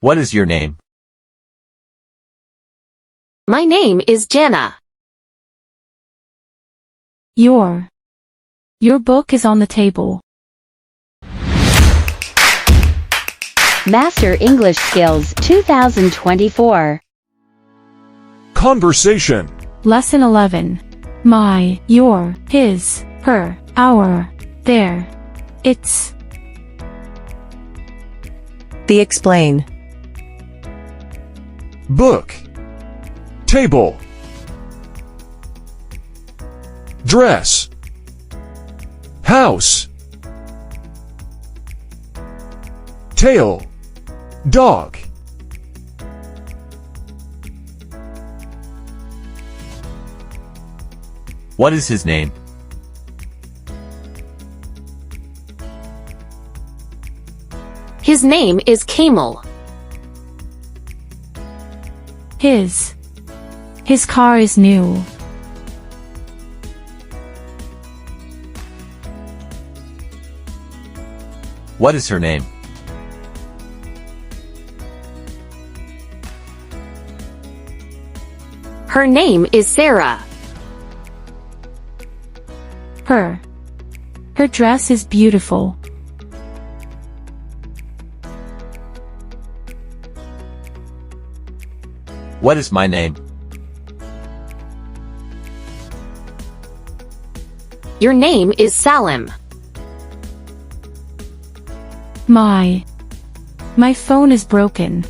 What is your name? My name is Jenna. Your book is on the table. Master English Skills 2024. Conversation. Lesson 11. My, your, his, her, our, their, its. The explain. Book. Table. Dress. House. Tail. Dog. What is his name? His name is Camel. His car is new. What is her name? Her name is Sarah. Her dress is beautiful. What is my name? Your name is Salim. My phone is broken.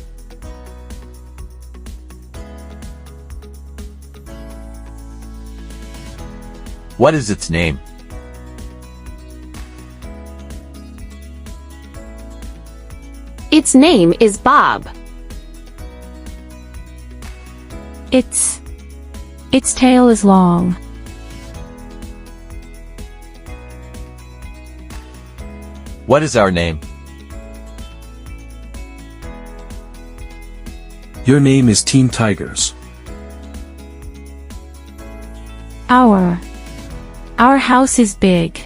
What is its name? Its name is Bob. Its tail is long. What is our name? Your name is Team Tigers. Our house is big.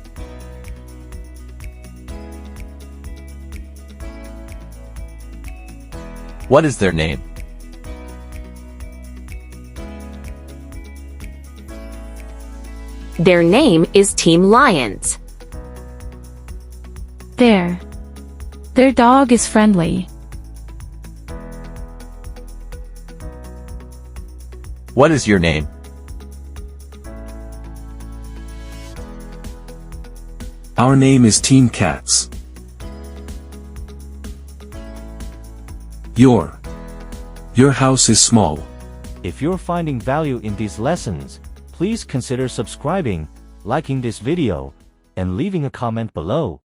What is their name? Their name is Team Lions. Their dog is friendly. What is your name? Our name is Team Cats. Your house is small. If you're finding value in these lessons, please consider subscribing, liking this video, and leaving a comment below.